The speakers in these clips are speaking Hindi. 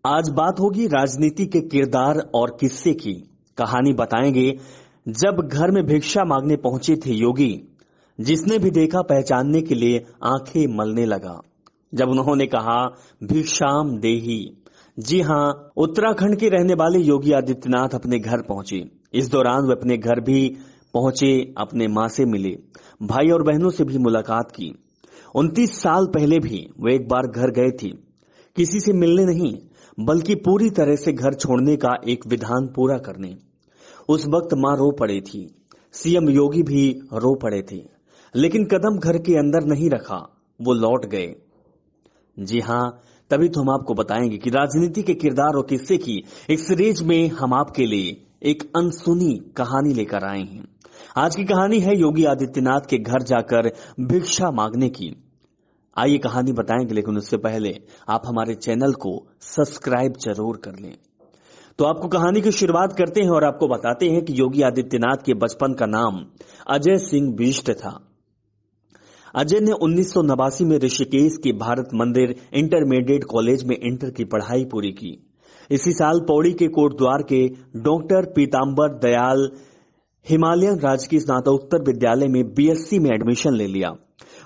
आज बात होगी राजनीति के किरदार और किस्से की। कहानी बताएंगे जब घर में भिक्षा मांगने पहुंचे थे योगी। जिसने भी देखा पहचानने के लिए आंखें मलने लगा जब उन्होंने कहा भिक्षाम देही। जी हां, उत्तराखंड के रहने वाले योगी आदित्यनाथ अपने घर पहुंचे। इस दौरान वे अपने घर भी पहुंचे, अपने मां से मिले, भाई और बहनों से भी मुलाकात की। 29 साल पहले भी वे एक बार घर गए थे, किसी से मिलने नहीं बल्कि पूरी तरह से घर छोड़ने का एक विधान पूरा करने। उस वक्त मां रो पड़ी थी, सीएम योगी भी रो पड़े थे, लेकिन कदम घर के अंदर नहीं रखा, वो लौट गए। जी हां, तभी तो हम आपको बताएंगे कि राजनीति के किरदार और किस्से की एक सीरीज में हम आपके लिए एक अनसुनी कहानी लेकर आए हैं। आज की कहानी है योगी आदित्यनाथ के घर जाकर भिक्षा मांगने की। आइए कहानी बताएंगे, लेकिन उससे पहले आप हमारे चैनल को सब्सक्राइब जरूर कर लें। तो आपको कहानी की शुरुआत करते हैं और आपको बताते हैं कि योगी आदित्यनाथ के बचपन का नाम अजय सिंह बिष्ट था। अजय ने 1989 में ऋषिकेश के भारत मंदिर इंटरमीडिएट कॉलेज में इंटर की पढ़ाई पूरी की। इसी साल पौड़ी के कोटद्वार के डॉक्टर पीतांबर दयाल हिमालयन राजकीय स्नातकोत्तर विद्यालय में बीएससी में एडमिशन ले लिया।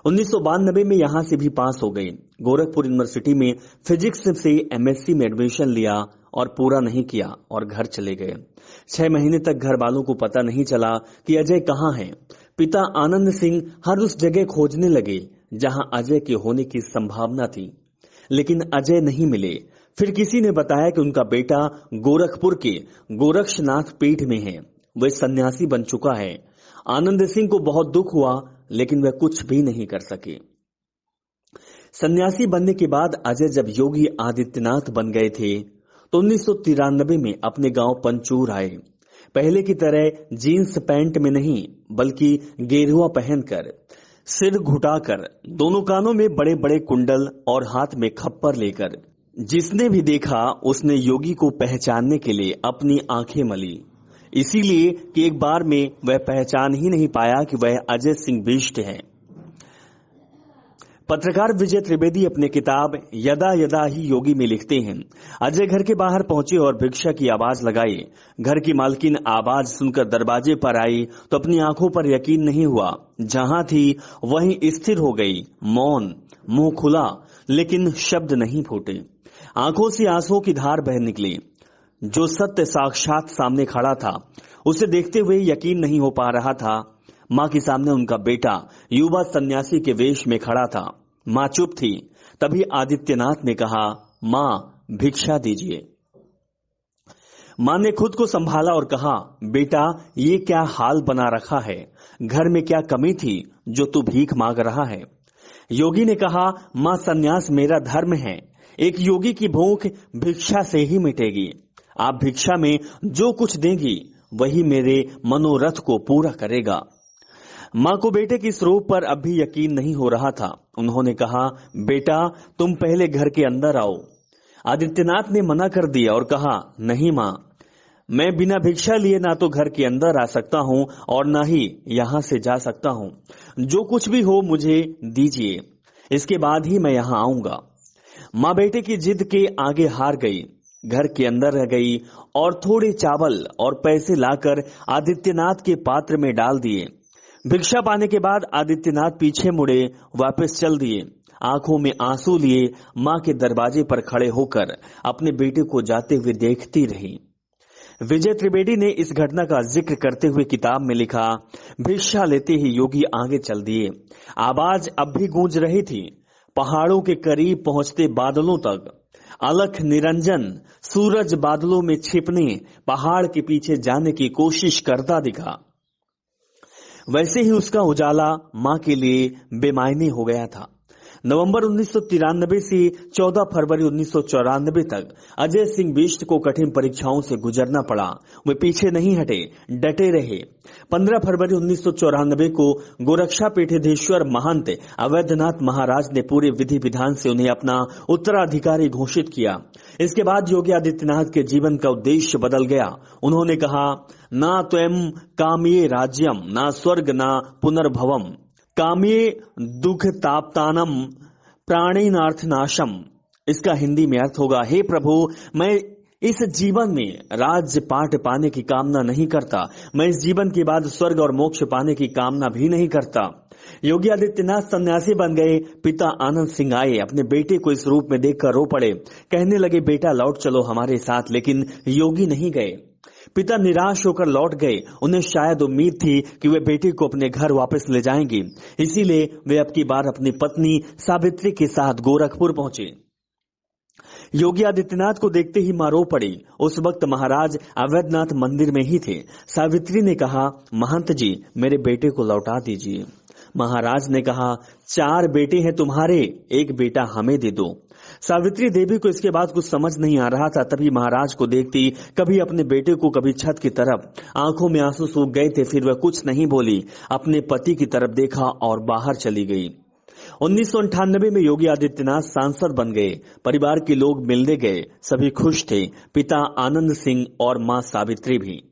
1992 में यहां से भी पास हो गए। गोरखपुर यूनिवर्सिटी में फिजिक्स से एमएससी में एडमिशन लिया और पूरा नहीं किया और घर चले गए। 6 महीने तक घर वालों को पता नहीं चला कि अजय कहां है। पिता आनंद सिंह हर उस जगह खोजने लगे जहां अजय के होने की संभावना थी, लेकिन अजय नहीं मिले। फिर किसी ने बताया कि उनका बेटा गोरखपुर के गोरक्षनाथ पीठ में है, वह सन्यासी बन चुका है। आनंद सिंह को बहुत दुख हुआ, लेकिन वह कुछ भी नहीं कर सके। सन्यासी बनने के बाद अजय जब योगी आदित्यनाथ बन गए थे तो 1993 में अपने गांव पंचूर आए। पहले की तरह जीन्स पैंट में नहीं बल्कि गेरुआ पहनकर, सिर घुटाकर, दोनों कानों में बड़े बड़े कुंडल और हाथ में खप्पर लेकर। जिसने भी देखा उसने योगी को पहचानने के लिए अपनी आंखें मली, इसीलिए कि एक बार में वह पहचान ही नहीं पाया कि वह अजय सिंह बिष्ट है। पत्रकार विजय त्रिवेदी अपने किताब यदा यदा ही योगी में लिखते हैं, अजय घर के बाहर पहुंचे और भिक्षा की आवाज लगाई। घर की मालकिन आवाज सुनकर दरवाजे पर आई तो अपनी आंखों पर यकीन नहीं हुआ। जहां थी वहीं स्थिर हो गई, मौन, मुंह खुला लेकिन शब्द नहीं फूटे। आंखों से आंसुओं की धार बह निकली। जो सत्य साक्षात सामने खड़ा था उसे देखते हुए यकीन नहीं हो पा रहा था। मां के सामने उनका बेटा युवा सन्यासी के वेश में खड़ा था। मां चुप थी। तभी आदित्यनाथ ने कहा, मां भिक्षा दीजिए। मां ने खुद को संभाला और कहा, बेटा ये क्या हाल बना रखा है, घर में क्या कमी थी जो तू भीख मांग रहा है। योगी ने कहा, मां सन्यास मेरा धर्म है, एक योगी की भूख भिक्षा से ही मिटेगी। आप भिक्षा में जो कुछ देंगी वही मेरे मनोरथ को पूरा करेगा। मां को बेटे की इस रूप पर अब भी यकीन नहीं हो रहा था। उन्होंने कहा, बेटा तुम पहले घर के अंदर आओ। आदित्यनाथ ने मना कर दिया और कहा, नहीं मां, मैं बिना भिक्षा लिए ना तो घर के अंदर आ सकता हूं और ना ही यहां से जा सकता हूं। जो कुछ भी हो मुझे दीजिए, इसके बाद ही मैं यहां आऊंगा। मां बेटे की जिद के आगे हार गई, घर के अंदर रह गई और थोड़े चावल और पैसे लाकर आदित्यनाथ के पात्र में डाल दिए। भिक्षा पाने के बाद आदित्यनाथ पीछे मुड़े, वापस चल दिए। आंखों में आंसू लिए मां के दरवाजे पर खड़े होकर अपने बेटे को जाते हुए देखती रही। विजय त्रिवेदी ने इस घटना का जिक्र करते हुए किताब में लिखा, भिक्षा लेते ही योगी आगे चल दिए। आवाज अब भी गूंज रही थी। पहाड़ों के करीब पहुंचते बादलों तक अलख निरंजन सूरज बादलों में छिपने पहाड़ के पीछे जाने की कोशिश करता दिखा। वैसे ही उसका उजाला मां के लिए बेमायने हो गया था। नवंबर 1993 से 14 फरवरी 1994 तक अजय सिंह बिष्ट को कठिन परीक्षाओं से गुजरना पड़ा। वे पीछे नहीं हटे, डटे रहे। 15 फरवरी 1994 को गोरक्षापीठाधीश्वर महंत अवैधनाथ महाराज ने पूरे विधि विधान से उन्हें अपना उत्तराधिकारी घोषित किया। इसके बाद योगी आदित्यनाथ के जीवन का उद्देश्य बदल गया। उन्होंने कहा, ना त्वं काम्ये राज्यम, ना स्वर्ग, ना पुनर्भवम, काम्ये दुख ताप्तानम प्राणीनार्थनाशम। इसका हिंदी में अर्थ होगा, हे प्रभु, मैं इस जीवन में राज्य पाठ पाने की कामना नहीं करता। मैं इस जीवन के बाद स्वर्ग और मोक्ष पाने की कामना भी नहीं करता। योगी आदित्यनाथ सन्यासी बन गए। पिता आनंद सिंह आए, अपने बेटे को इस रूप में देखकर रो पड़े। कहने लगे, बेटा लौट चलो हमारे साथ। लेकिन योगी नहीं गए। पिता निराश होकर लौट गए। उन्हें शायद उम्मीद थी कि वे बेटे को अपने घर वापस ले जाएंगे, इसीलिए वे अब की बार अपनी पत्नी सावित्री के साथ गोरखपुर पहुंचे। योगी आदित्यनाथ को देखते ही मां रो पड़ी। उस वक्त महाराज अवैधनाथ मंदिर में ही थे। सावित्री ने कहा, महंत जी, मेरे बेटे को लौटा दीजिए। महाराज ने कहा, 4 बेटे हैं तुम्हारे, 1 बेटा हमें दे दो। सावित्री देवी को इसके बाद कुछ समझ नहीं आ रहा था। तभी महाराज को देखती, कभी अपने बेटे को, कभी छत की तरफ। आंखों में आंसू सूख गए थे। फिर वह कुछ नहीं बोली, अपने पति की तरफ देखा और बाहर चली गई। 1998 में योगी आदित्यनाथ सांसद बन गए। परिवार के लोग मिलने गए। सभी खुश थे, पिता आनंद सिंह और मां सावित्री भी।